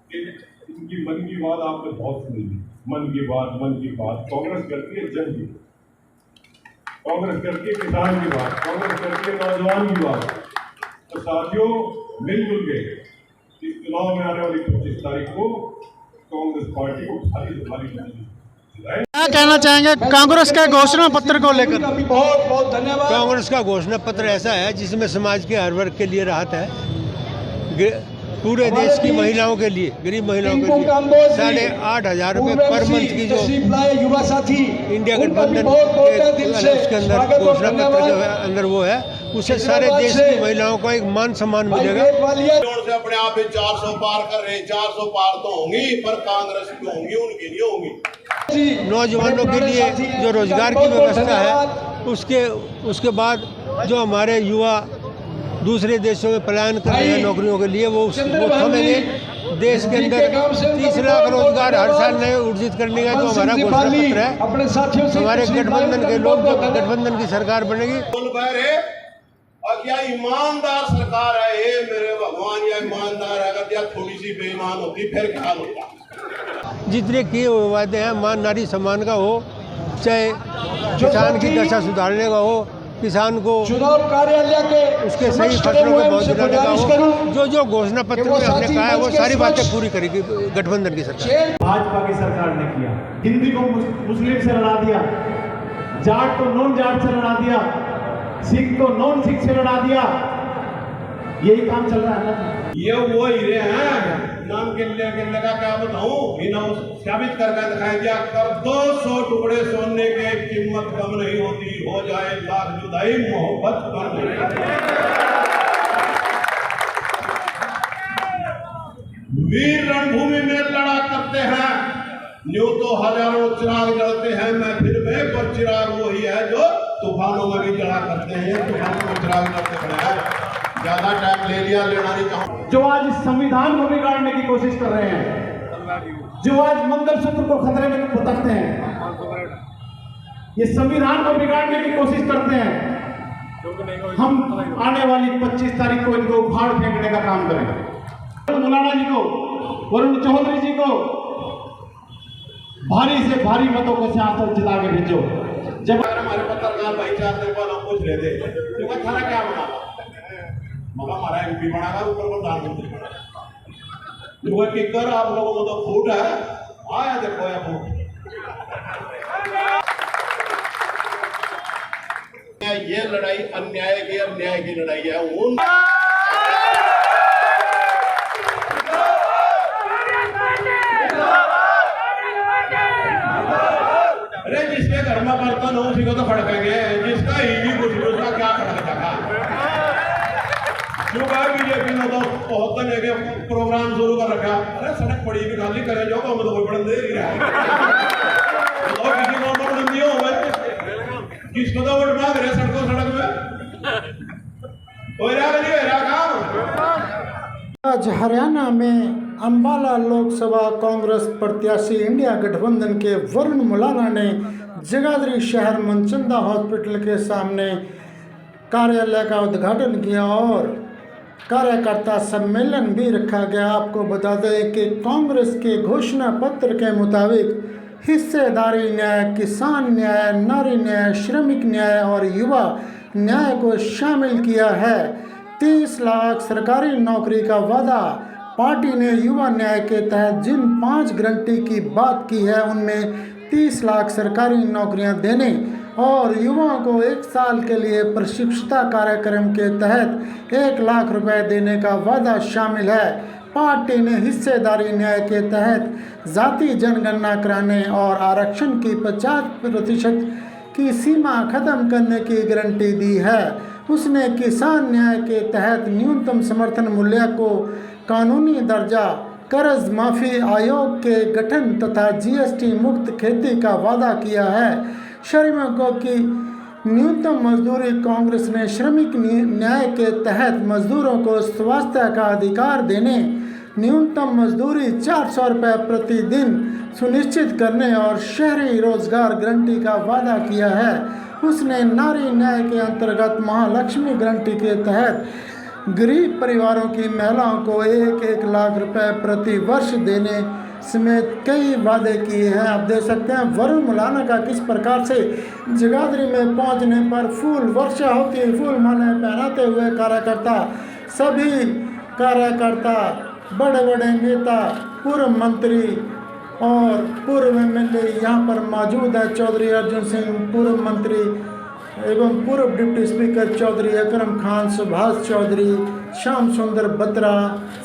इनकी मन की बात आपने बहुत सुनी, मन की बात कांग्रेस करती है जन की, कांग्रेस करती है किसान की बात, कांग्रेस करती है नौजवान की बात। तो साथियों, मिलजुल के इस चुनाव में आने वाली 25 तारीख को कांग्रेस पार्टी को भारी क्या कहना चाहेंगे कांग्रेस के घोषणा पत्र को लेकर? बहुत बहुत धन्यवाद। कांग्रेस का घोषणा पत्र ऐसा है जिसमें समाज के हर वर्ग के लिए राहत है। पूरे देश की महिलाओं के लिए, गरीब महिलाओं के लिए 8,500 रुपये पर मंथ की जो युवा साथी इंडिया गठबंधन उसके अंदर घोषणा पत्र जो है अंदर वो है, उससे सारे देश की महिलाओं को एक मान सम्मान मिलेगा। से अपने आप ही 400 पार कर रहे हैं, 400 पार तो होंगी, पर कांग्रेस की होंगी, उनकी नहीं होंगी। नौजवानों के लिए जो रोजगार की व्यवस्था है, उसके बाद जो हमारे युवा दूसरे देशों में पलायन कर रहे हैं नौकरियों के लिए, वो थमेंगे। देश के अंदर 30 लाख रोजगार हर साल नए अर्जित करने का जो हमारा घोषणा पत्र है, हमारे गठबंधन के लोग जो गठबंधन की सरकार बनेगी। और क्या ईमानदार सरकार है ये मेरे भगवान, या ईमानदार है? अगर थोड़ी सी बेईमान होती फिर क्या होता? जितने किए हुए वादे हैं, मान नारी सम्मान का हो, चाहे किसान की दशा सुधारने का हो, किसान को चुनाव कार्यालय के उसके सही फसलों के भाव दिलाने का हो, जो घोषणा पत्र में हमने कहा है वो सारी बातें पूरी करेगी गठबंधन की सरकार। भाजपा की सरकार ने किया, हिंदी को मुस्लिम से लड़ा दिया, जाट को नॉन जाट से लड़ा दिया, सिख को नॉन सिख से लड़ा दिया। यही काम चल रहा है ना। ये वो हीरे हैं, नाम के लगा क्या बताऊं, साबित करके दिखाई दिया। कर 200 टुकड़े सोने के कीमत कम नहीं होती, हो जाए लाख जुदाई मोहब्बत कम नहीं। वीर रणभूमि में लड़ा करते हैं, न्यू तो हजारों चिराग जलते हैं, महफिल में पर चिराग वही है जो तूफानों में भी जला करते हैं, तूफानों में चिराग जलते खड़े हैं। ज्यादा टाइम ले लिया, लेना नहीं चाहूँ। जो आज संविधान को बिगाड़ने की कोशिश कर रहे हैं, जो आज मंगलसूत्र को खतरे में उतरते हैं, ये संविधान को बिगाड़ने की कोशिश करते हैं। हम आने वाली 25 तारीख को इनको उखाड़ फेंकने का काम करेंगे। मौलाना जी को, वरुण चौधरी जी को भारी से भारी मतों के साथ जिता के भेजो। जब हमारे पत्रकार भाईचारे वालों पूछ रहे थे तो थाना क्या बना, मगर हमारा एमपी बनागा, ऊपर प्रधानमंत्री बनागा। कि कर आप लोगों को तो फूट है, आया देखो या फूट। ये लड़ाई अन्याय की लड़ाई है। अरे जिसके घर में बर्तन हो उसी को तो खड़केंगे, जिसका ही नहीं कुछ उसका क्या खड़क जाएगा। बीजेपी ने तो बहुत जगह प्रोग्राम शुरू कर रखा। अरे सड़क पड़ी भी खाली करे जाओ, हमें तो कोई बढ़न दे ही रहा है। तो किसी को बढ़न दिया हो किसको तो वोट मांग रहे सड़क में हो रहा काम। आज हरियाणा में अंबाला लोकसभा कांग्रेस प्रत्याशी इंडिया गठबंधन के वरुण मुलाना ने जगाधरी शहर मनचंदा हॉस्पिटल के सामने कार्यालय का उद्घाटन किया और कार्यकर्ता सम्मेलन भी रखा गया। आपको बता दें कि कांग्रेस के घोषणा पत्र के मुताबिक हिस्सेदारी न्याय, किसान न्याय, नारी न्याय, श्रमिक न्याय और युवा न्याय को शामिल किया है। 30 लाख सरकारी नौकरी का वादा। पार्टी ने युवा न्याय के तहत जिन 5 गारंटी की बात की है उनमें 30 लाख सरकारी नौकरियां देने और युवाओं को 1 साल के लिए प्रशिक्षुता कार्यक्रम के तहत 1 लाख रुपए देने का वादा शामिल है। पार्टी ने हिस्सेदारी न्याय के तहत जाति जनगणना कराने और आरक्षण की 50% की सीमा खत्म करने की गारंटी दी है। उसने किसान न्याय के तहत न्यूनतम समर्थन मूल्य को कानूनी दर्जा, कर्ज माफी आयोग के गठन तथा जीएसटी मुक्त खेती का वादा किया है। श्रमिकों की न्यूनतम मजदूरी। कांग्रेस ने श्रमिक न्याय के तहत मजदूरों को स्वास्थ्य का अधिकार देने, न्यूनतम मजदूरी 400 रुपये प्रतिदिन सुनिश्चित करने और शहरी रोजगार गारंटी का वादा किया है। उसने नारी न्याय के अंतर्गत महालक्ष्मी गारंटी के तहत गरीब परिवारों की महिलाओं को 1-1 लाख रुपए प्रति वर्ष देने समेत कई वादे किए हैं। आप देख सकते हैं वरुण मुलाना का किस प्रकार से जगाधरी में पहुंचने पर फूल वर्षा होती है, फूल मालाएं पहनाते हुए कार्यकर्ता, सभी कार्यकर्ता, बड़े बड़े नेता, पूर्व मंत्री और पूर्व एमएलए यहाँ पर मौजूद है। चौधरी अर्जुन सिंह, पूर्व मंत्री एवं पूर्व डिप्टी स्पीकर चौधरी अकरम खान, सुभाष चौधरी, श्याम सुंदर बत्रा,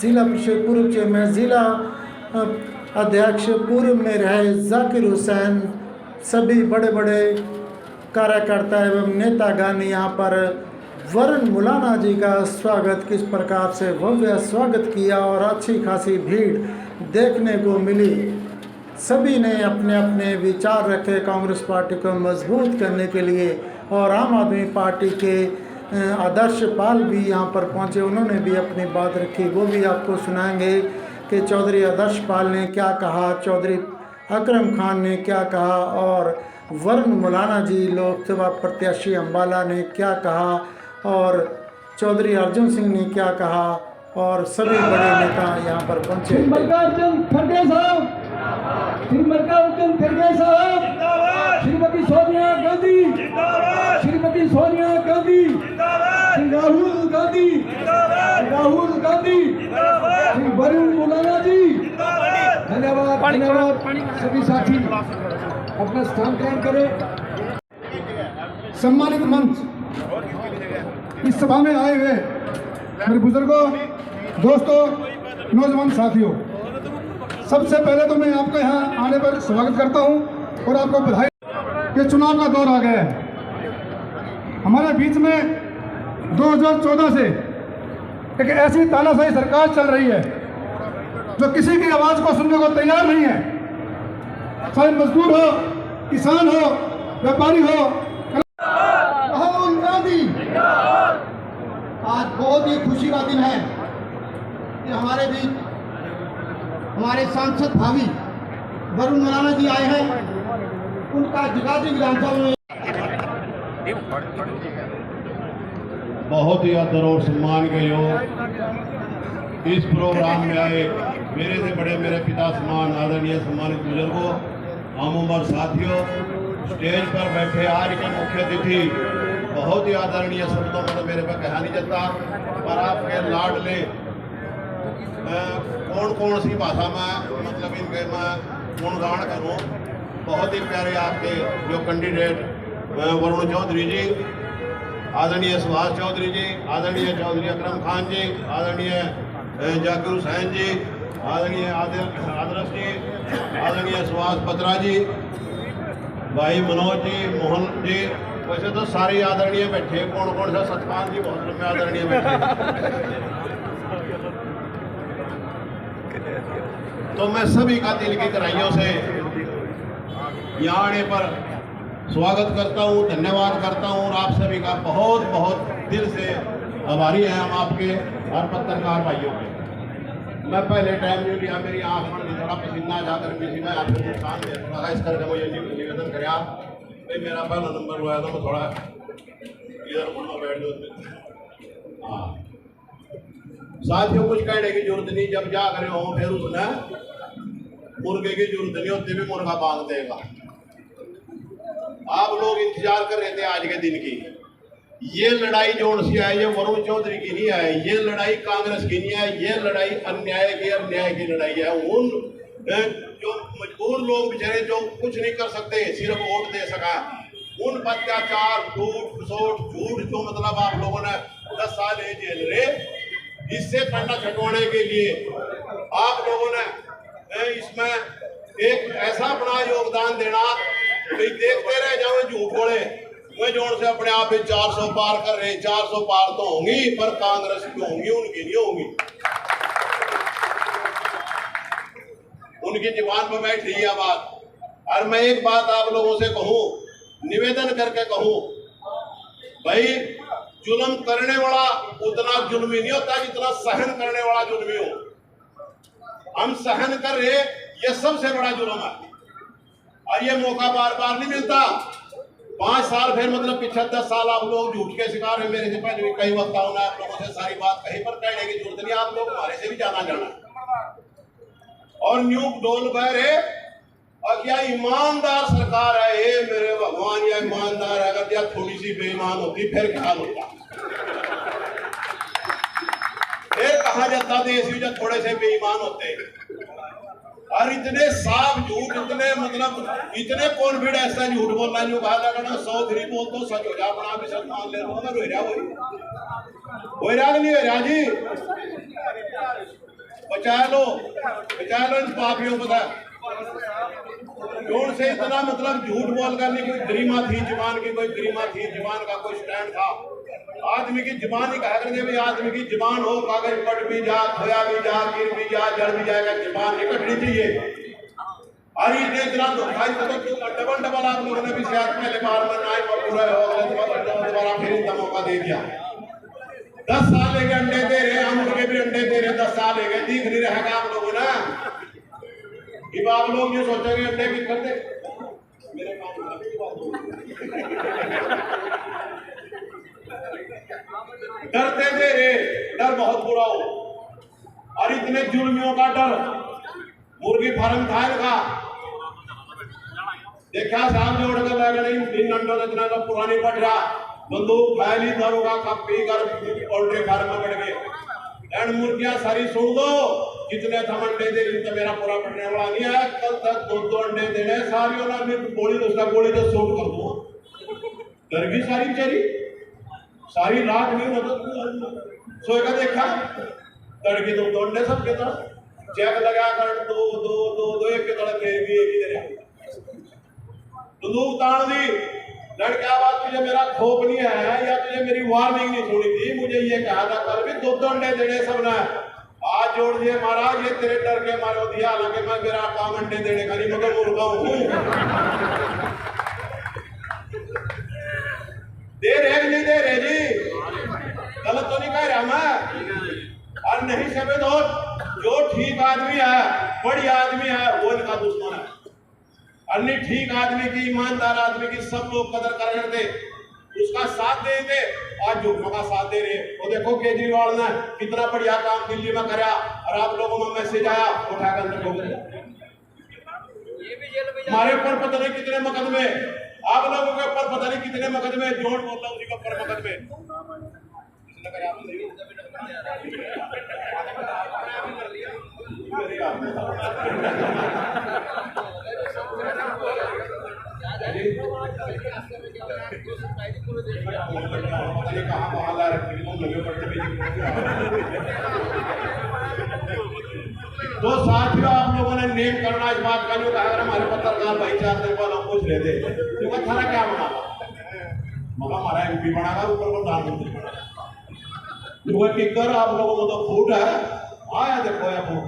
जिला परिषद पूर्व चेयरमैन, जिला अध्यक्ष पूर्व में रहे जाकिर हुसैन, सभी बड़े बड़े कार्यकर्ता एवं नेतागण यहाँ पर वरुण मुलाना जी का स्वागत किस प्रकार से भव्य स्वागत किया और अच्छी खासी भीड़ देखने को मिली। सभी ने अपने अपने विचार रखे कांग्रेस पार्टी को मजबूत करने के लिए और आम आदमी पार्टी के आदर्श पाल भी यहाँ पर पहुँचे, उन्होंने भी अपनी बात रखी, वो भी आपको सुनाएंगे कि चौधरी आदर्श पाल ने क्या कहा, चौधरी अकरम खान ने क्या कहा और वरुण मुलाना जी लोकसभा प्रत्याशी अम्बाला ने क्या कहा और चौधरी अर्जुन सिंह ने क्या कहा और सभी बड़े नेता यहाँ पर पहुँचे। मल्लिकार्जुन खड़गे साहब, मल्लिकार्जुन खड़गे साहब, श्रीमती सोनिया गांधी, श्रीमती सोनिया गांधी, श्री राहुल गांधी, राहुल गांधी, श्री वरुण मुलाना जी। धन्यवाद, धन्यवाद। सभी साथी अपना स्थान ग्रहण करें। सम्मानित मंच, इस सभा में आए हुए मेरे बुजुर्गों, दोस्तों, नौजवान साथियों, सबसे पहले तो मैं आपका यहाँ आने पर स्वागत करता हूँ और आपको बधाई कि चुनाव का दौर आ गया है। हमारे बीच में 2014 से एक ऐसी तानाशाही सरकार चल रही है जो किसी की आवाज को सुनने को तैयार नहीं है, चाहे मजदूर हो, किसान हो, व्यापारी हो। राहुल गांधी, आज बहुत ही खुशी का दिन है कि हमारे बीच हमारे सांसद भावी वरुण मुलाना जी आए हैं। उनका जगाधरी विधानसभा में बहुत ही आदर और सम्मान के योग इस प्रोग्राम में आए मेरे से बड़े, मेरे पिता समान आदरणीय सम्मानित बुजुर्गों, आम उम्र साथियों, स्टेज पर बैठे आज के मुख्य अतिथि, बहुत ही आदरणीय शब्दों में तो मेरे पे कहा नहीं जाता, पर आपके लाडले कौन कौन सी भाषा में मतलब इनके मैं गुणगान करूँ। बहुत ही प्यारे आपके जो कैंडिडेट वरुण चौधरी जी, आदरणीय सुभाष चौधरी जी, आदरणीय चौधरी अकरम खान जी, आदरणीय जाकिर हुसैन जी, आदरणीय आदर्श जी, आदरणीय सुभाष बत्रा जी, भाई मनोज जी, मोहन जी, वैसे तो सारे आदरणीय बैठे, कौन कौन सा सतपाल जी बहुत लंबे आदरणीय बैठे। तो मैं सभी का दिल की गहराइयों से यहाँ आने पर स्वागत करता हूँ, धन्यवाद करता हूँ और आप सभी का बहुत बहुत दिल से आभारी हैं हम आपके और पत्रकार भाइयों के। मैं पहले टाइम जो लिया, मेरी आँख में थोड़ा पसीना जाकर किसी में आपको नुकसान दे रहा है, इस करके मुझे निवेदन कराया भाई मेरा पहला नंबर हुआ तो मैं थोड़ा इधर उड़ना बैठ जाते। हाँ साथियों, कुछ कहने की जरूरत नहीं, जब जा करे हो फिर उसने मुर्गे की जरूरत नहीं होती, भी मुर्गा बांध देगा। आप लोग इंतजार कर रहे थे आज के दिन की। ये लड़ाई जो सी है ये वरुण चौधरी की नहीं है, ये लड़ाई कांग्रेस की नहीं है, ये लड़ाई अन्याय की लड़ाई है। उन जो मजबूर लोग बेचारे जो कुछ नहीं कर सकते, सिर्फ वोट दे सका, उन अत्याचार, झूठ जो मतलब आप लोगों ने 10 साल जेल रहे, इससे पन्ना छटवाने के लिए आप लोगों ने इसमें एक ऐसा अपना योगदान देना कि देखते रह जाओ झूठ बोले मैं जोड़ से अपने आप 400 पार कर रहे, 400 पार तो होंगी पर कांग्रेस की होंगी, उनकी नहीं होंगी। उनकी जुबान पर बैठ रही है बात। और मैं एक बात आप लोगों से कहूं, निवेदन करके कहूं, भाई जुल्म करने वाला उतना जुल्मी नहीं होता जितना सहन करने वाला जुल्मी हो। हम सहन कर रहे, ये सबसे बड़ा जुल्म है और ये मौका बार बार नहीं मिलता। 5 साल फिर मतलब पिछले 10 साल आप लोग झूठ के शिकार हैं। मेरे से पहले भी कई वक्त आओ ना आप लोगों से सारी बात कहीं पर कहने की जरूरत नहीं, आप लोग हमारे से भी जाना और न्यू डोल बहरे और क्या ईमानदार सरकार है ये मेरे भगवान। या ईमानदार है, अगर या थोड़ी सी बेईमान होती फिर क्या होता, फिर कहा जाता देश भी जब थोड़े से बेईमान होते। और इतने साफ झूठ, इतने मतलब इतने कॉन्फिडेंस से झूठ बोलना जो कहा जाता 100 घड़ी बोल तो सच हो जा, अपना भी सच मान ले मगर हो रहा नहीं हो रहा जी। बचा लो इन पापियों को। जोर से इतना मतलब झूठ बोल कर नहीं, कोई गरिमा थी जबान की, कोई गरिमा थी जबान का कोई स्टैंड था। आदमी की जबान ही कहा करते भाई आदमी की जबान हो, कागज पट भी जा, खोया भी जा, गिर भी जा, जड़ भी जाएगा, जबान नहीं कटनी चाहिए। और ये इतना धोखा डबल आप लोगों ने भी शायद पहले बार में नाई पर पूरा दोबारा फिर इतना मौका दे दिया। 10 साल लेके अंडे दे रहे, हम मुर्गे भी अंडे दे रहे, 10 साल लेके दिख नहीं रहेगा आप लोगों ना। अब आप लोग ये सोचेंगे अंडे की कर दे मेरे डरते थे रे, डर बहुत बुरा हो। और इतने जुल्मियों का डर, मुर्गी फार्म था इनका, देखा साहब जोड़ कर लगा नहीं इन अंडों से इतना तो पुरानी पट रहा, बंदूक फैली दारूगा कप पी कर पोल्ट्री फार्म में बढ़ गए। एंड मुर्गियां सारी सुन दो, जितने हम अंडे दे रही तो मेरा पूरा पड़ने वाला नहीं है। कल तक 2 अंडे देने सारी ना गोली तो उसका गोली तो शूट कर दूंगा। डर गई सारी बेचारी, सारी रात नहीं मतलब सोएगा देखा तड़की 2 अंडे सबके तरफ चेक लगा कर 2 एक के तरफ एक ही दे रहा। बंदूक ताड़ दी, लड़के आवाज तुझे मेरा खोप नहीं है या तुझे मेरी वार्निंग नहीं सुनी थी, मुझे ये कहा था कल भी 2 अंडे देने सब ने। आज जोड़ दिए महाराज, ये तेरे डर के मारो दिया, हालांकि मैं मेरा काम अंडे देने का नहीं मगर मुर्गा हूं। दे रहे नहीं दे रहे जी, गलत तो नहीं कह रहा मैं। और नहीं समझ दो, जो ठीक आदमी है, बढ़िया आदमी है, वो इनका दुश्मन है। अन्य ठीक आदमी की, ईमानदार आदमी की सब लोग कदर कर रहे थे, उसका साथ दे थे। आज झूठों का साथ दे रहे। वो देखो केजरीवाल ने कितना बढ़िया काम दिल्ली में करा और आप लोगों में मैसेज आया उठाकर अंदर हो गया। हमारे ऊपर पता नहीं कितने मुकदमे, आप लोगों के ऊपर पता नहीं कितने मुकदमे, जोड़ बोल रहा उसी के ऊपर मुकदमे। तो साथियों आप लोगों ने नेम करना इस बात का जो कहा अगर हमारे पत्रकार भाई 4 दिन बाद हम पूछ लेते तो थाना क्या बना मगर हमारा MP बनागा ऊपर प्रधानमंत्री बनागा किकर आप लोगों को तो फूट है आया देखो या फूट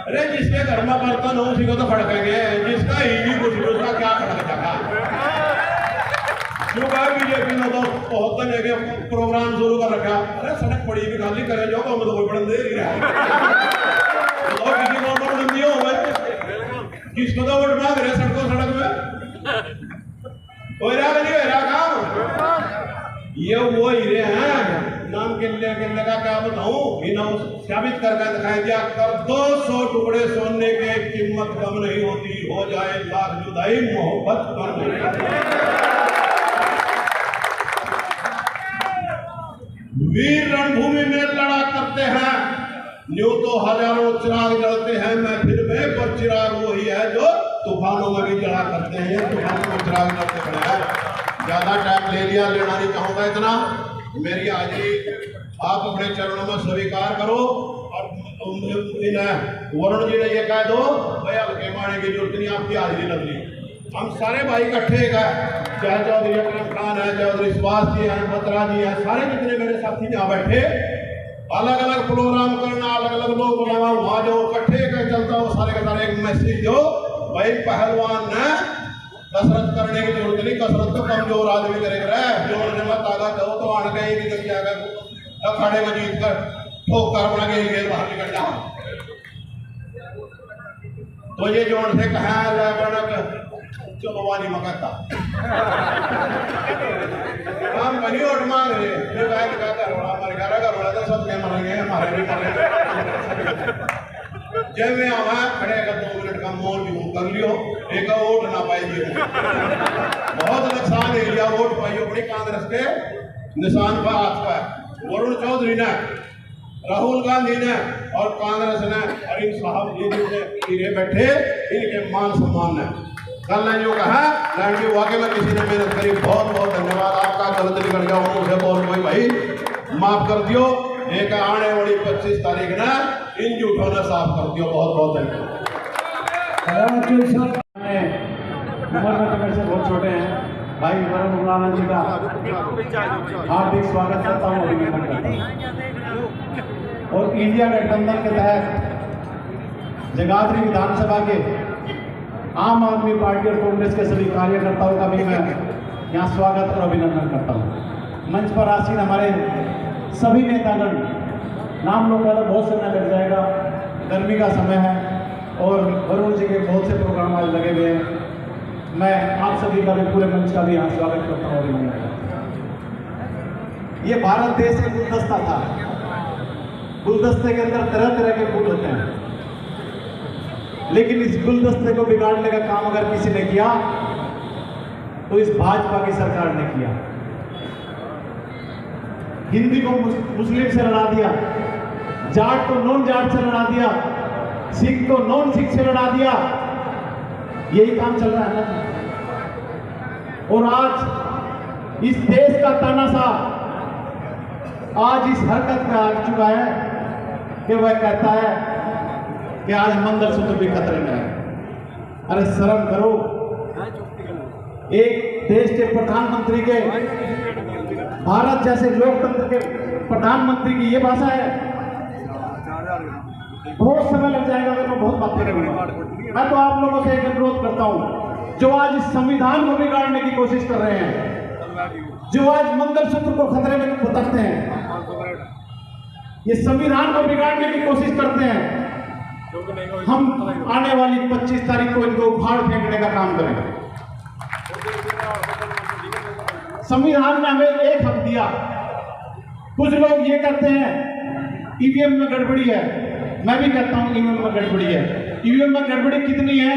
अरे जिसके घर में बर्तन हो उसी को तो खड़केंगे, जिसका ही नहीं कुछ उसका क्या खड़क जाएगा। बीजेपी ने तो बहुत जगह प्रोग्राम शुरू कर रखा, अरे सड़क पड़ी भी खाली करे जाओ हम तो कोई बड़न दे रही है तो किसी को बड़न दियो किसको तो वोट मांग रहे सड़कों सड़क में हो रहा नहीं हो रहा काम ये वो हीरे हैं नाम किले का क्या बताऊं बिना साबित करके दिखाई दिया कर 200 टुकड़े सोने के कीमत कम नहीं होती, हो जाए लाख जुदाई मोहब्बत कम नहीं। वीर रणभूमि में लड़ा करते हैं, न्यू तो हजारों चिराग जलते हैं, महफिल में पर चिराग वही है जो तूफानों में भी जला करते हैं, तूफानों में चिराग जलते खड़े हैं। ज्यादा टाइम ले लिया, लेना नहीं चाहूंगा इतना। मेरी हाजिरी आप अपने चरणों में स्वीकार करो और वरुण जी ने ये कह दो भाई हल्के मारने की जरूरत नहीं, आपकी हाजिरी लग ली। हम सारे भाई इकट्ठे हैं, चाहे चौधरी अकरम खान है, चौधरी सुभाष जी हैं, बत्रा जी हैं, सारे जितने मेरे साथी यहाँ बैठे अलग अलग प्रोग्राम करना, अलग अलग लोग बुलावा, वहां जो इकट्ठे कर चलता हो सारे के सारे एक मैसेज दो भाई पहलवान ने कसरत करने की जरूरत नहीं, कसरत तो कमजोर आदमी करेगा, जोड़ने में ताकत हो तो आड़ गई नहीं क्या अखाड़े को जीत कर ठोक कर अपना गेल बाहर निकल जाओ। तो ये जो उनसे कहा चलो वाली मकाता हम बनी वोट मांग रहे हमारे घर वाला तो सब क्या मरेंगे हमारे नहीं मरेंगे। जब मैं आवा खड़े कर 2 मिनट का मौन भी कर लियो एक वोट ना पाएगी। बहुत नुकसान है लिया वोट पाइयो अपनी कांग्रेस के निशान पर हाथ पर वरुण चौधरी ने, राहुल गांधी ने और कांग्रेस ने और इन साहब ये बैठे इनके मान सम्मान ने कल ने जो कहा लड़की वाकई में किसी ने मेहनत करी। बहुत बहुत धन्यवाद आपका। गलत निकल गया मुझे बोल कोई भाई माफ कर दियो। एक आने वाली 25 तारीख ना इन झूठों ने साफ कर दियो। बहुत बहुत धन्यवाद। उम्र में तो मेरे से बहुत छोटे हैं भाई वरुण मुलाना जी का हार्दिक स्वागत करता हूँ, अभिनंदन करता हूँ। और इंडिया गठबंधन के तहत जगाधरी विधानसभा के आम आदमी पार्टी और कांग्रेस के सभी कार्यकर्ताओं का भी मैं यहाँ स्वागत और अभिनंदन करता हूँ। मंच पर आसीन हमारे सभी नेतागण, नाम लोग का तो बहुत समय लग जाएगा, गर्मी का समय है और वरुण जी के बहुत से प्रोग्राम आज लगे हुए हैं। मैं आप सभी का भी पूरे मंच का भी यहाँ स्वागत करता हूँ, अभिनंदन करता हूँ। ये भारत देश एक गुलदस्ता था, गुलदस्ते के अंदर तरह तरह के फूल होते हैं, लेकिन इस गुलदस्ते को बिगाड़ने का काम अगर किसी ने किया तो इस भाजपा की सरकार ने किया। हिंदी को मुस्लिम से लड़ा दिया, जाट को नॉन जाट से लड़ा दिया, सिख को नॉन सिख से लड़ा दिया। यही काम चल रहा है ना। और आज इस देश का तानाशाह आज इस हरकत में आ चुका है कि वह कहता है कि आज मंगलसूत्र भी खतरे में है। अरे शर्म करो। एक देश के प्रधानमंत्री के, भारत जैसे लोकतंत्र के प्रधानमंत्री की ये भाषा है। बहुत समय लग जाएगा अगर मैं बहुत बातें करूंगा। मैं तो आप लोगों से एक अनुरोध करता हूं, जो आज इस संविधान को बिगाड़ने की कोशिश कर रहे हैं, जो आज मंगलसूत्र को खतरे में रखते हैं, ये संविधान को बिगाड़ने की कोशिश करते हैं, हम आने वाली 25 तारीख को इनको उखाड़ फेंकने का काम करेंगे। संविधान ने हमें एक हक दिया। कुछ लोग ये कहते हैं ईवीएम में गड़बड़ी है, मैं भी कहता हूं ईवीएम में गड़बड़ी है। ईवीएम में गड़बड़ी कितनी है?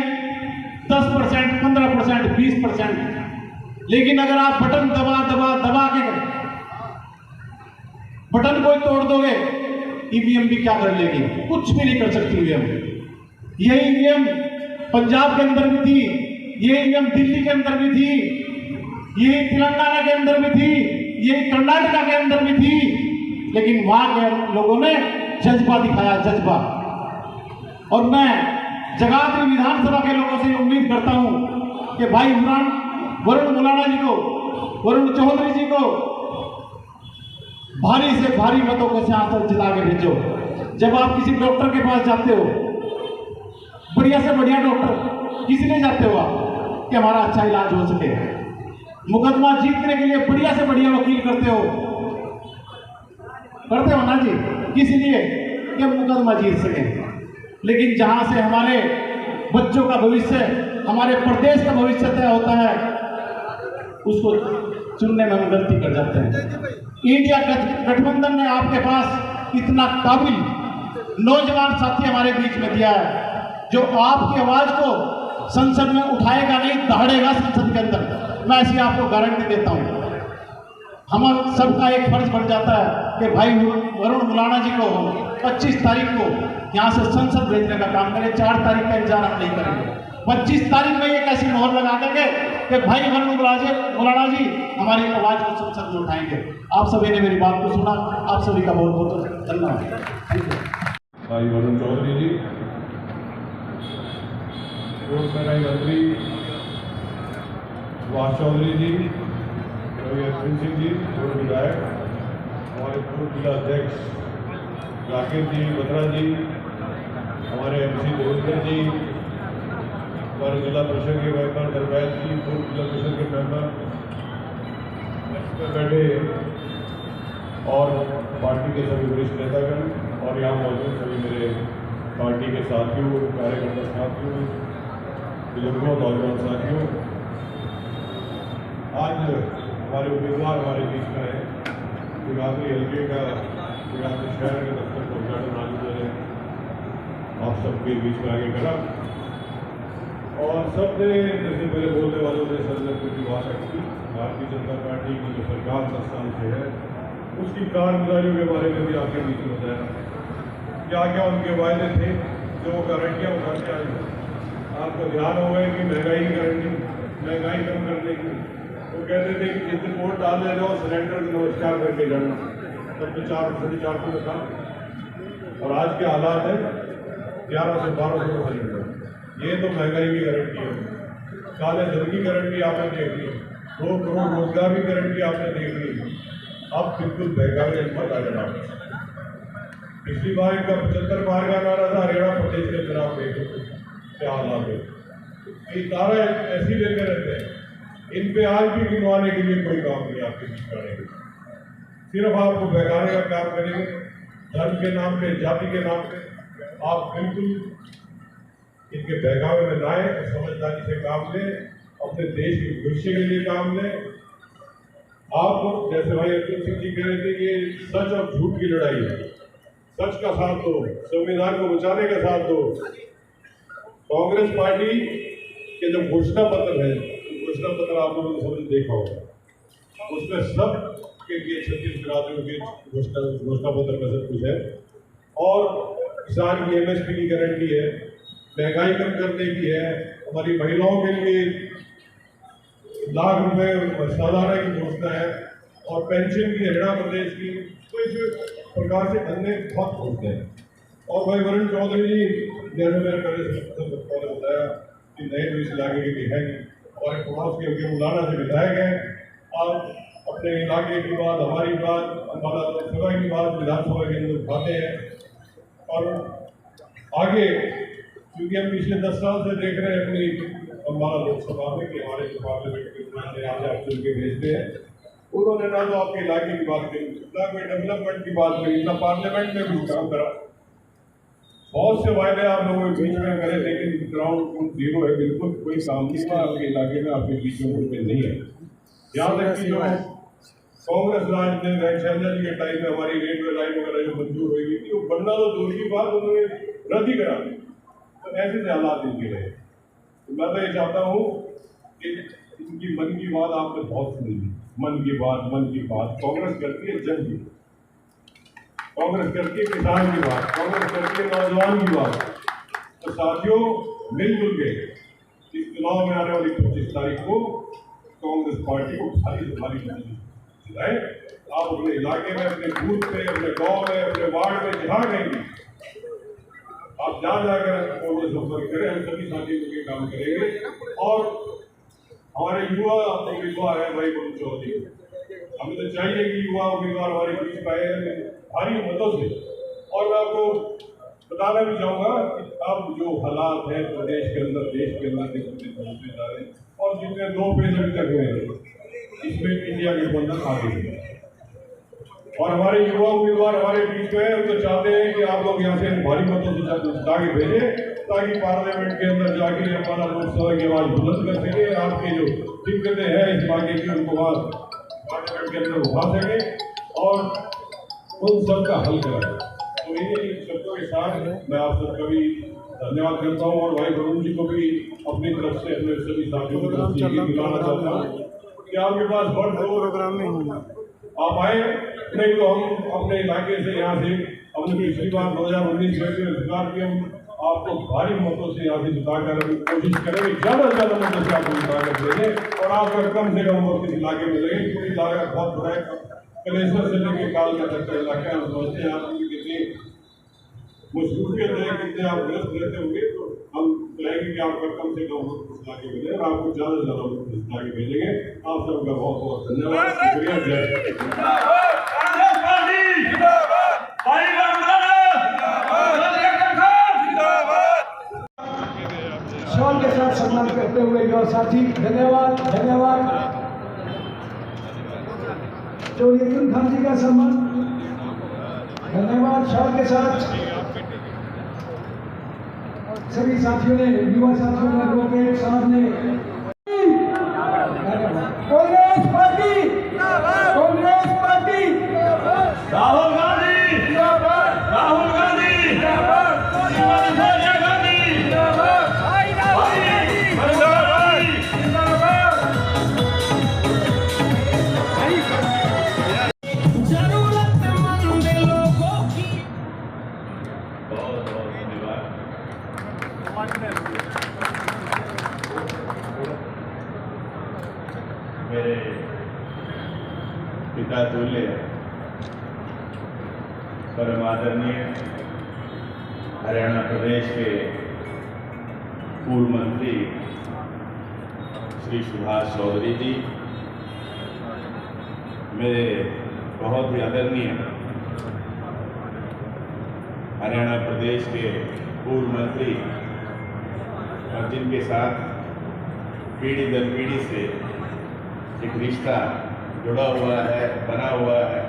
10%, 15%, 20%। लेकिन अगर आप बटन दबा के बटन को तोड़ दोगे, ईवीएम भी क्या कर लेगी? कुछ भी नहीं कर सकती ईवीएम। ये ईवीएम पंजाब के अंदर भी थी, ये ईवीएम दिल्ली के अंदर भी थी, ये तेलंगाना के अंदर भी थी, ये कर्नाटका के अंदर भी थी, लेकिन वहां के लोगों ने जज्बा दिखाया, जज्बा। और मैं जगाधरी विधानसभा के लोगों से उम्मीद करता हूं कि भाई वरुण मुलाना जी को, वरुण चौधरी जी को भारी से भारी मतों के साथ जिता के भेजो। जब आप किसी डॉक्टर के पास जाते हो, बढ़िया से बढ़िया डॉक्टर किस लिए जाते हो आप? कि हमारा अच्छा इलाज हो सके। मुकदमा जीतने के लिए बढ़िया से बढ़िया वकील करते हो ना जी, किस लिए? कि मुकदमा जीत सके। लेकिन जहां से हमारे बच्चों का भविष्य, हमारे प्रदेश का भविष्य तय होता है, उसको चुनने में हम गलती कर जाते हैं। इंडिया गठबंधन ने आपके पास इतना काबिल नौजवान साथी हमारे बीच में दिया है, जो आपकी आवाज को संसद में उठाएगा नहीं, दहाड़ेगा संसद के अंदर। मैं ऐसी आपको गारंटी देता हूं। हम सबका एक फर्ज बन जाता है कि भाई वरुण मुलाना जी को 25 तारीख को यहाँ से संसद भेजने का काम करें। 4 तारीख का इंतजार हम नहीं करेंगे। 25 तारीख में एक ऐसी मोहर लगा देंगे कि भाई वरुण मुलाना जी हमारी आवाज को संसद में उठाएंगे। आप सभी ने मेरी बात को सुना, आप सभी का बहुत बहुत धन्यवाद। भाई वरुण चौधरी जी, पूर्व महंगाई मंत्री सुभाष चौधरी जी, रवि अश्विन सिंह जी, पूर्व विधायक, हमारे पूर्व जिला अध्यक्ष राकेश जी बत्रा जी, हमारे MC देवेंद्र जी, हमारे जिला परिषद के मेंबर दरबार जी, पूर्व जिला परिषद के मेंबर, बैठे और पार्टी के सभी वरिष्ठ नेतागण और यहाँ मौजूद सभी मेरे पार्टी के साथियों, कार्यकर्ता साथियों, बुजुर्गों, नौजवान साथियों, आज हमारे उम्मीदवार हमारे बीच में है। जगाधरी हल्के का, जगाधरी शहर के दफ्तर का उद्घाटन आज मैंने आप सबके बीच में आगे करा और सबने जैसे मेरे बोलने वालों ने सबने पूरी बात रखी। भारतीय जनता पार्टी की जो सरकार 10 साल से है उसकी कारगुजारियों के बारे में भी आपके बीच में बताया। क्या क्या उनके वायदे थे, जो वो गारंटियाँ उठा के आए। आपको ध्यान होगा कि महंगाई की गारंटी, महंगाई कम करने की। वो कहते थे कि जितने वोट डाल ले जाओ सिलेंडर नमस्कार करके जाना, तब तो 4-4.5 था और आज के हालात है 1100 से 1200 का सिलेंडर। ये तो महंगाई की गारंटी है। काले धन की गारंटी आपने देख ली, 2 करोड़ रोजगार की गारंटी आपने देख ली। अब बिल्कुल बहकावे पर आ जाना। पिछली बार इनका 75 पार का नारा था, हरियाणा प्रदेश के खिलाफ देखो क्या हालात है। ये तारा ऐसी लेकर रहते हैं, इन पे आज भी गिनवाने के लिए कोई काम नहीं आपके बीच करेंगे। सिर्फ आपको बहकाने का काम करेंगे, धर्म के नाम पे, जाति के नाम पे। आप बिल्कुल इनके बहकावे में ना आए, समझदारी से काम लें, अपने देश के भविष्य के लिए काम लें। आप जैसे भाई अर्जुन सिंह जी कह रहे थे, ये सच और झूठ की लड़ाई है। सच का साथ दो, संविधान को बचाने का साथ दो। कांग्रेस पार्टी के जो घोषणा पत्र है, घोषणा पत्र आप लोगों ने सबने देखा होगा, उसमें सब के लिए 36 राज्यों के घोषणा पत्र में सब कुछ है। और किसान की MSP की गारंटी है, महंगाई कम करने की है, हमारी महिलाओं के लिए ₹1,00,000 सालाना की घोषणा है और पेंशन की हरियाणा प्रदेश की। तो इस प्रकार से अन्य बहुत घोषणा है। और भाई वरुण चौधरी जी, जैसे मेरे पहले बताया कि नए तो इस इलाके के है और पड़ोस के मुलाना से विधायक हैं। आप अपने इलाके की बात, हमारी बात, हमारा लोकसभा की बात विधानसभा के अंदर उठाते हैं। और आगे क्योंकि हम पिछले 10 साल से देख रहे हैं अपनी हमारा लोकसभा में कि हमारे जो पार्लियामेंट के यहाँ से आप चुन के भेजते हैं, उन्होंने ना तो आपके इलाके की बात करी, ना कोई डेवलपमेंट की बात करी, ना पार्लियामेंट में कुछ काम करा। बहुत से वायदे आप लोगों के बीच में करे, लेकिन ग्राउंड जीरो है, बिल्कुल कोई काम नहीं हुआ आपके इलाके में, आपके बीच में कोई नहीं है। यहाँ तक कि जो कांग्रेस राज में शैलजा जी के टाइम में हमारी रेलवे लाइन वगैरह जो मंजूर हुई थी, वो बनना तो दूर की बात, उन्होंने रद्द ही करा दी। तो ऐसे से हालात इनके रहे। तो मैं तो ये चाहता हूँ कि इनकी मन की बात आपने बहुत सुनी। मन की बात कांग्रेस करती है जन की, कांग्रेस करती है किसान की बात, कांग्रेस करती है नौजवान की बात। तो साथियों, मिलजुल के इस चुनाव में आने वाली 25 तारीख को कांग्रेस पार्टी को भारी से भारी जिताएं। आप अपने इलाके में, अपने बूथ पे, अपने गांव में, अपने वार्ड में जहाँ कहेंगे, आप जहाँ जाकर कांग्रेस संपर्क करें, हम सभी साथी मिलकर काम करेंगे। और हमारे युवा उम्मीदवार है भाई वरुण चौधरी, हमें तो चाहिए कि युवा उम्मीदवार हमारे बीच पाए भारी मतों से। और मैं आपको बताना भी चाहूँगा कि अब जो हालात हैं प्रदेश के अंदर, देश के अंदर पहुँचने जा रहे हैं और जितने 2 फेज अभी तक हुए हैं, इसमें इंडिया गठबंधन आगे है। और हमारे युवा उम्मीदवार हमारे बीच में हम तो चाहते हैं कि आप लोग यहाँ से भारी मतों से जिता के भेजें, ताकि पार्लियामेंट के अंदर जाके हमारा लोकसभा की आवाज बुलंद कर सके। आपकी जो दिक्कतें हैं इस इलाके की, उनको वहाँ पार्लियामेंट के अंदर उठा सके और उन सब का हल कराएं। तो इन्हीं शब्दों के साथ मैं आप सबका भी धन्यवाद करता हूँ और भाई वरुण जी को भी अपनी तरफ से, अपने सभी साथियों की तरफ से दिलाना चाहता हूँ कि आपके पास बहुत बड़ा प्रोग्राम में आप आए। नहीं तो हम अपने इलाके से, यहाँ से हमने पिछली बार 2019 में स्वीकार किया, आपको भारी मतों से यहाँ से जिताकर कोशिश करेंगे, ज़्यादा से ज़्यादा मतों से आपको जिताकर भेजें और आपका कम से कम वक्त इस इलाके में लगे। क्योंकि इलाका बहुत बड़ा है, कलेश्वर से लेकर काल तक का इलाका है। हम समझते हैं आपकी कितनी मजबूरियत है, कितने आप ग्रस्त रहते होंगे। तो हम चाहेंगे कि आपका कम से कम वक्त इस इलाके में और आपको ज़्यादा से ज़्यादा वक्त इस इलाके भेजेंगे। आप सबका बहुत बहुत धन्यवाद, शुक्रिया, जय। शॉल के साथ सम्मान करते हुए युवा साथी, धन्यवाद। जो अर्जुन खान जी का सम्मान धन्यवाद। शॉट के साथ सभी साथियों ने, युवा साथियों ने, एडवोकेट साहब ने, कांग्रेस पार्टी, कांग्रेस पार्टी, राहुल गांधी जिंदाबाद, राहुल गांधी जिंदाबाद, सोनिया गांधी जिंदाबाद, जरूरतमंद लोगों की। बहुत बहुत धन्यवाद। मेरे पिता तुल्य परम आदरणीय हरियाणा प्रदेश के पूर्व मंत्री श्री सुभाष चौधरी जी, मेरे बहुत ही आदरणीय हरियाणा प्रदेश के पूर्व मंत्री और जिनके साथ पीढ़ी दर पीढ़ी से एक रिश्ता जुड़ा हुआ है, बना हुआ है,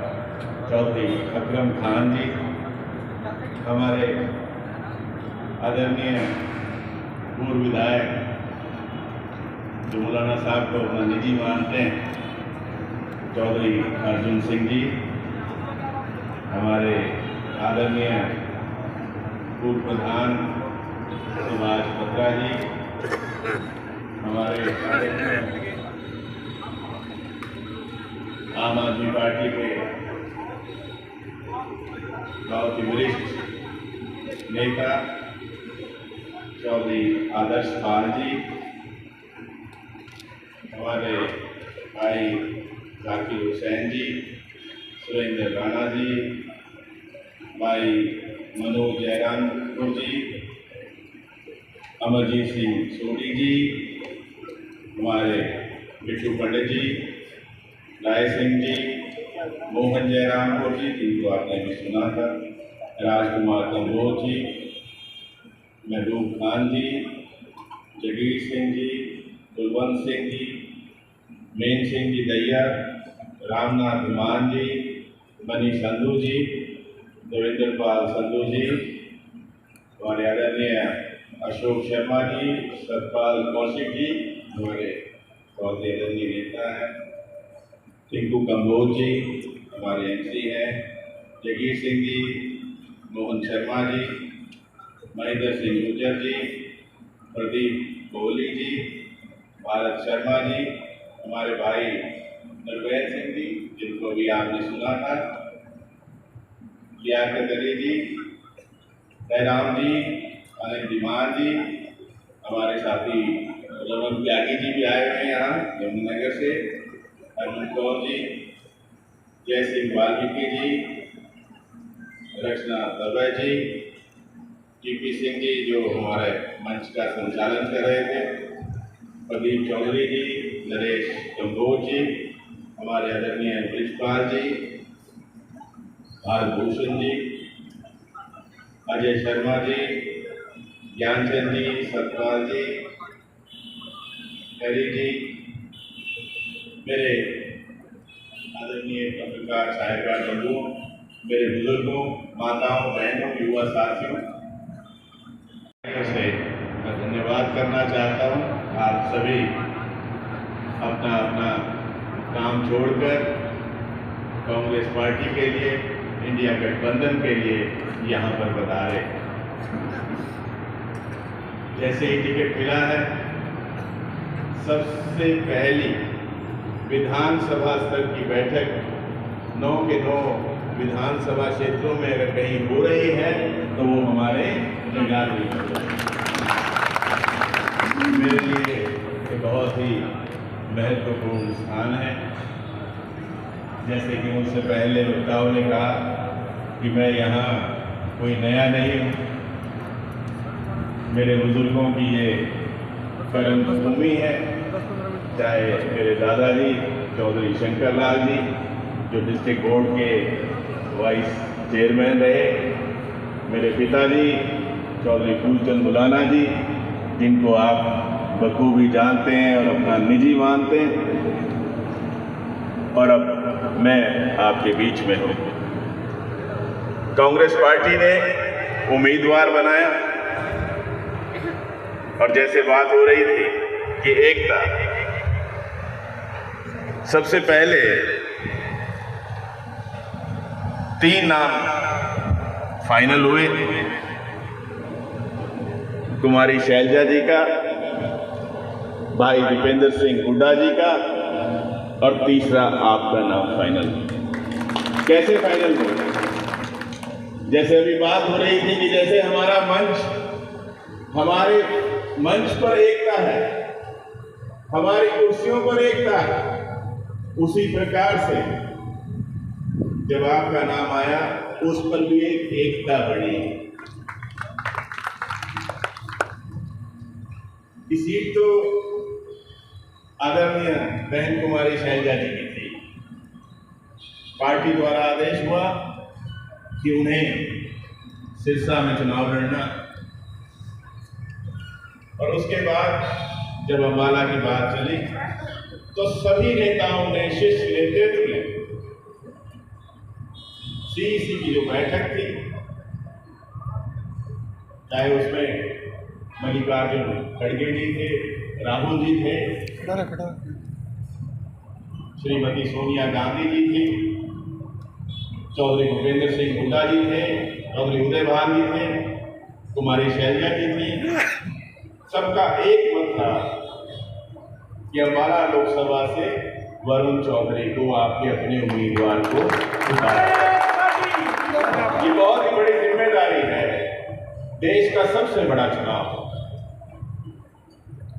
चौधरी अकरम खान जी, हमारे आदरणीय पूर्व विधायक जो मौलाना साहब को अपना निजी मानते हैं, चौधरी अर्जुन सिंह जी, हमारे आदरणीय पूर्व प्रधान सुभाष बत्रा जी, हमारे आम आदमी पार्टी के बहुत ही वरिष्ठ नेता चौधरी आदर्श पाल जी, हमारे भाई जाकिर हुसैन जी, सुरेंद्र राणा जी, भाई मनोज जयरामपुर जी, अमरजीत सिंह सोनी जी, हमारे बिट्टू पंडित जी, राय सिंह जी, मोहन जयरामपुर जी, जिनको आपने भी सुना था, राजकुमार कंबोज जी, महबूब खान जी, जगीर सिंह जी, कुलवंत सिंह जी, मेन सिंह जी दैया, रामनाथ मान जी, मनीष संधू जी, देवेंद्र पाल संधू जी, हमारे आदरणीय अशोक शर्मा जी, सतपाल कौशिक जी, हमारे बहुत ही आदरणीय नेता हैं, टिंकू कंबोज जी, हमारे एमसी हैं, जगीर सिंह जी, मोहन शर्मा जी, महेंद्र सिंह गुर्जर जी, प्रदीप कोहली जी, भारत शर्मा जी, हमारे भाई नरवैर सिंह जी, जिनको भी आपने सुना था, लियाकत अली जी, जयराम जी, अनिल दीमान जी, हमारे साथी रमन त्यागी जी भी आए हुए हैं यहाँ यमुनानगर से, अर्जुन कौर जी, जय सिंह वाल्मीकि जी, रचना दवे जी, टीपी सिंह जी जो हमारे मंच का संचालन कर रहे थे, प्रदीप चौधरी जी, नरेश कंबोज जी, हमारे आदरणीय ब्रिजपाल जी, भारत भूषण जी, अजय शर्मा जी, ज्ञानचंद जी, सतपाल जी, हरी जी, मेरे आदरणीय पत्रकार साहिबान बंधुओं, मेरे बुजुर्गों, माताओं, बहनों, युवा साथियों से मैं धन्यवाद करना चाहता हूँ। आप सभी अपना अपना काम छोड़कर कांग्रेस पार्टी के लिए, इंडिया गठबंधन के लिए यहाँ पर पधारे। जैसे ही टिकट मिला है, सबसे पहली विधानसभा स्तर की बैठक 9 के 9 विधानसभा क्षेत्रों में अगर कहीं हो रही है तो वो हमारे जगाधरी में। मेरे लिए ये बहुत ही महत्वपूर्ण स्थान है। जैसे कि मुझसे पहले वक्ताओं ने कहा कि मैं यहाँ कोई नया नहीं हूँ, मेरे बुजुर्गों की ये कर्म भूमि है। चाहे मेरे दादाजी चौधरी शंकर लाल जी जो डिस्ट्रिक्ट बोर्ड के वाइस चेयरमैन रहे, मेरे पिताजी चौधरी फूलचंद मुलाना जी जिनको आप बखूबी जानते हैं और अपना निजी मानते हैं, और अब मैं आपके बीच में हूँ। कांग्रेस पार्टी ने उम्मीदवार बनाया और जैसे बात हो रही थी कि एकता, सबसे पहले 3 नाम फाइनल हुए, कुमारी शैलजा जी का, भाई दीपेंद्र सिंह हुड्डा जी का और तीसरा आपका नाम फाइनल। कैसे फाइनल हुआ? जैसे अभी बात हो रही थी कि जैसे हमारे मंच पर एकता है, हमारी कुर्सियों पर एकता है, उसी प्रकार से जब आपका नाम आया उस पर भी एक एकता बढ़ी। ये सीट तो आदरणीय बहन कुमारी शैलजा जी की थी। पार्टी द्वारा आदेश हुआ कि उन्हें सिरसा में चुनाव लड़ना, और उसके बाद जब अम्बाला की बात चली तो सभी नेताओं ने शीर्ष नेतृत्व में सीईसी की जो बैठक थी, चाहे उसमें मल्लिकार्जुन खड़गे जी थे, राहुल जी थे, श्रीमती सोनिया गांधी जी थी, चौधरी भूपेंद्र सिंह हुड्डा जी थे, चौधरी उदय भान जी थे, कुमारी शैलजा जी थी। सबका एक मत था कि अम्बाला लोकसभा से वरुण चौधरी को आपके अपने उम्मीदवार को उतारें। ये बहुत ही बड़ी जिम्मेदारी है। देश का सबसे बड़ा चुनाव,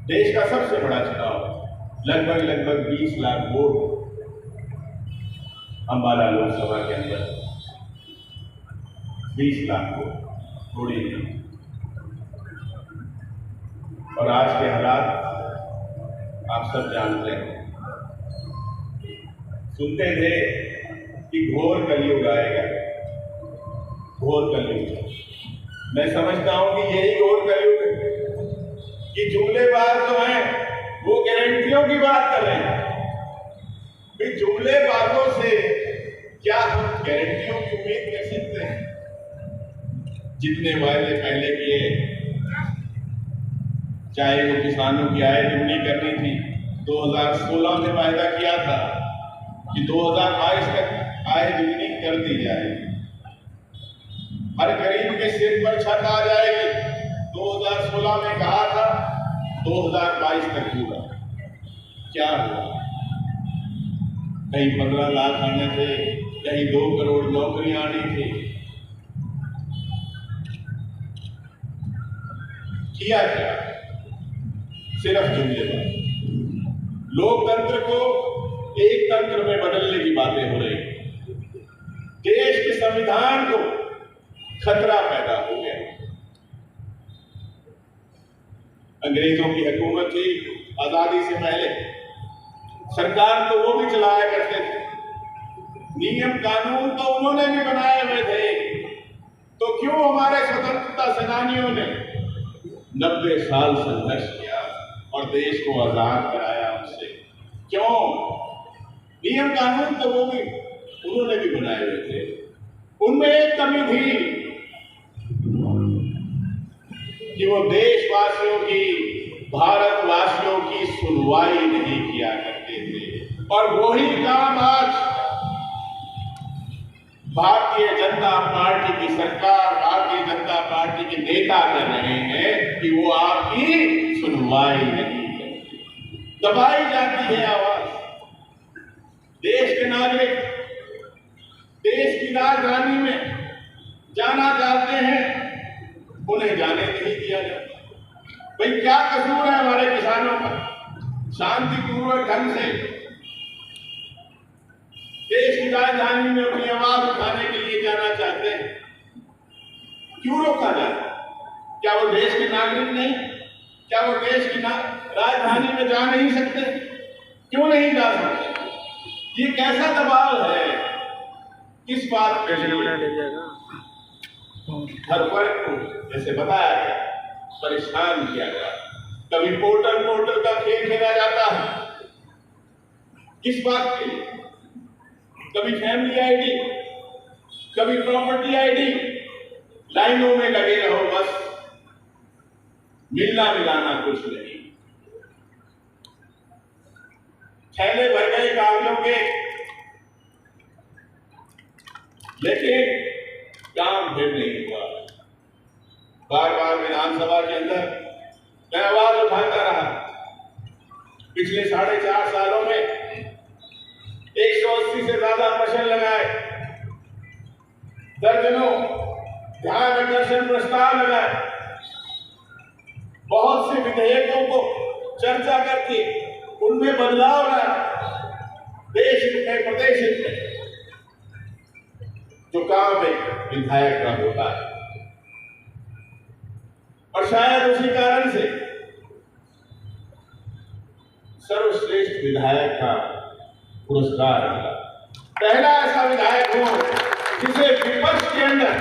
देश का सबसे बड़ा चुनाव, लगभग 20 लाख वोट अम्बाला लोकसभा के अंदर, 20 लाख वोट, थोड़ी नहीं। और आज के हालात आप सब जानते हैं। सुनते थे कि घोर कलयुग आएगा, घोर कलयुग। मैं समझता हूं कि यही घोर कलयुग है कि जुमलेबाज जो हैं वो गारंटियों की बात कर रहे हैं। जुमलेबाजों से क्या हम गारंटियों की उम्मीद कर सकते हैं? जितने वायदे पहले किए, चाहे वो किसानों की आय दुगनी करनी थी, 2016 में वायदा किया था कि 2022 तक आय दुगनी कर दी जाएगी, हर गरीब के सिर पर छत आ जाएगी, 2016 में कहा था, 2022 तक पूरा। क्या हुआ? कहीं 15 लाख आने थे, कहीं 2 करोड़ नौकरियां आनी थी। किया क्या? सिर्फ जुमलेबाजी। लोकतंत्र को एक तंत्र में बदलने की बातें हो रही। देश के संविधान को खतरा पैदा हो गया। अंग्रेजों की हुकूमत थी आजादी से पहले, सरकार तो वो भी चलाया करते थे, नियम कानून तो उन्होंने भी बनाए हुए थे। तो क्यों हमारे स्वतंत्रता सेनानियों ने 90 साल संघर्ष किया और देश को आजाद कराया उनसे? क्यों? नियम कानून तो वो भी उन्होंने भी बनाए हुए थे। उनमें एक कमी थी कि वो देशवासियों की, भारतवासियों की सुनवाई नहीं किया करते थे। और वही काम आज भारतीय जनता पार्टी की सरकार, भारतीय जनता पार्टी के नेता कर रहे हैं कि वो आपकी सुनवाई नहीं करते। दबाई जाती है आवाज। देश के नागरिक देश की राजधानी में जाना चाहते हैं, उन्हें जाने नहीं दिया जाता। भाई क्या कसूर है हमारे किसानों का? शांतिपूर्वक ढंग से देश की राजधानी में अपनी आवाज उठाने के लिए जाना चाहते हैं, क्यों रोका जाता? क्या वो देश के नागरिक नहीं? क्या वो देश की राजधानी में जा नहीं सकते? क्यों नहीं जा सकते? ये कैसा दबाव है? किस बात पे? हर वर्ग को, जैसे बताया गया, परेशान किया गया। कभी पोर्टल का खेल खेला जाता है, किस बात के लिए? कभी फैमिली आईडी, कभी प्रॉपर्टी आईडी, लाइनों में लगे रहो बस, मिलना मिलाना कुछ नहीं। थैले भर गए कागजों के, लेकिन काम फिर नहीं हुआ। बार बार विधानसभा के अंदर मैं आवाज उठाता रहा। पिछले 4.5 सालों में 180 से ज्यादा प्रश्न लगाए, दर्जनों ध्यान आकर्षण प्रस्ताव लगाए, बहुत से विधेयकों को चर्चा करके उनमें बदलाव लाए, देश में प्रदेश में, जो काम एक विधायक का होता है। और शायद उसी कारण से सर्वश्रेष्ठ विधायक का पुरस्कार मिला। पहला ऐसा विधायक हूं जिसे विपक्ष के अंदर,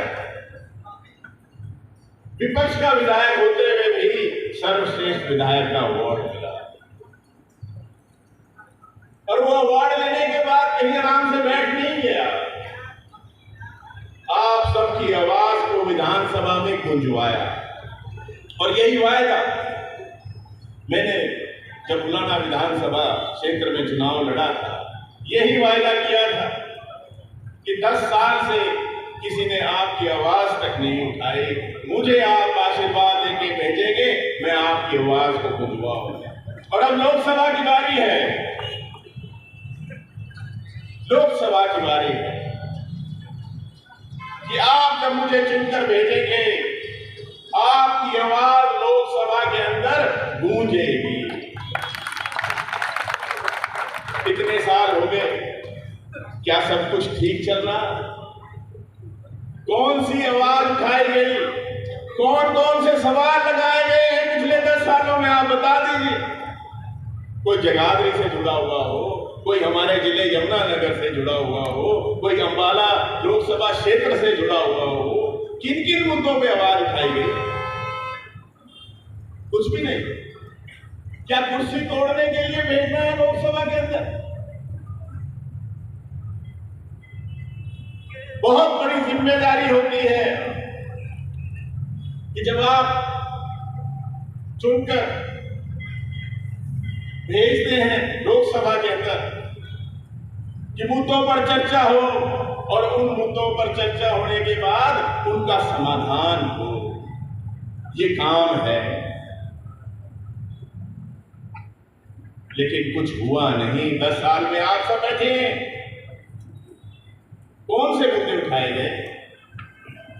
विपक्ष का विधायक होते हुए भी सर्वश्रेष्ठ विधायक का अवार्ड मिला। और वो अवार्ड लेने के बाद कहीं आराम से बैठ नहीं गया, आप सबकी आवाज को विधानसभा में गुंजवाया। और यही वायदा मैंने जब मुलाना विधानसभा क्षेत्र में चुनाव लड़ा था, यही वायदा किया था कि 10 साल से किसी ने आपकी आवाज तक नहीं उठाई, मुझे आप आशीर्वाद देके भेजेंगे, मैं आपकी आवाज को गुंजवाऊंगा। और अब लोकसभा की बारी है, लोकसभा की बारी है कि आप जब मुझे चुनकर भेजेंगे, आपकी आवाज लोकसभा के अंदर गूंजेगी। कितने साल हो गए, क्या सब कुछ ठीक चल रहा? कौन सी आवाज उठाई गई, कौन कौन से सवाल लगाए गए हैं पिछले 10 सालों में, आप बता दीजिए। कोई जगाधरी से जुड़ा हुआ हो, कोई हमारे जिले यमुनानगर से जुड़ा हुआ हो, कोई अंबाला लोकसभा क्षेत्र से जुड़ा हुआ हो, किन किन मुद्दों पे आवाज उठाई गई? कुछ भी नहीं। क्या कुर्सी तोड़ने के लिए भेजना है लोकसभा के अंदर? बहुत बड़ी जिम्मेदारी होती है कि जब आप चुनकर भेजते हैं लोकसभा के अंदर कि मुद्दों पर चर्चा हो, और उन मुद्दों पर चर्चा होने के बाद उनका समाधान हो। ये काम है, लेकिन कुछ हुआ नहीं। 10 साल में आप सब बैठे हैं, कौन से मुद्दे उठाए गए,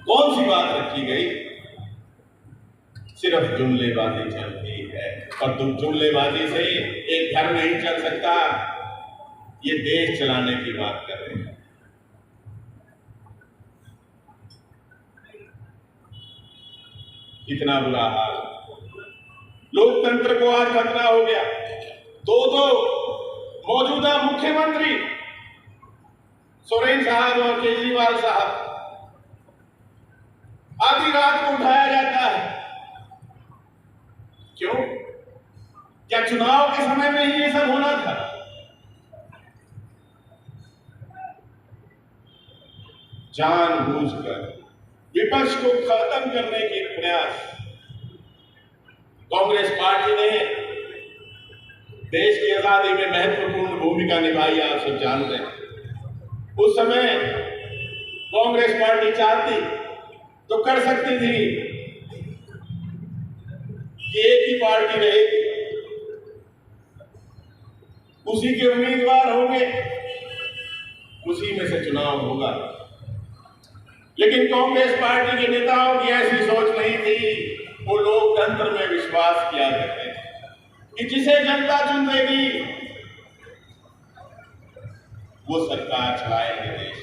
कौन सी बात रखी गई? सिर्फ जुमलेबाजी चलती है, और तुम जुमलेबाजी से एक घर नहीं चल सकता। ये देश चलाने की बात कर रहे हैं। इतना बुरा हाल, लोकतंत्र को आज खतरा हो गया। दो मौजूदा मुख्यमंत्री सोरेन साहब और केजरीवाल साहब, आधी रात को उठाया जाता है। क्यों? क्या चुनाव के समय में ही ये सब होना था? जानबूझकर विपक्ष को खत्म करने के प्रयास कांग्रेस पार्टी ने देश की आजादी में महत्वपूर्ण भूमिका निभाई, आप सब जानते हैं। उस समय कांग्रेस पार्टी चाहती तो कर सकती थी कि एक ही पार्टी रहेगी, उसी के उम्मीदवार होंगे, उसी में से चुनाव होगा। लेकिन कांग्रेस पार्टी के नेताओं की ऐसी सोच नहीं थी। वो लोकतंत्र में विश्वास किया करते थे कि जिसे जनता चुन देगी वो सरकार चलाएगी देश।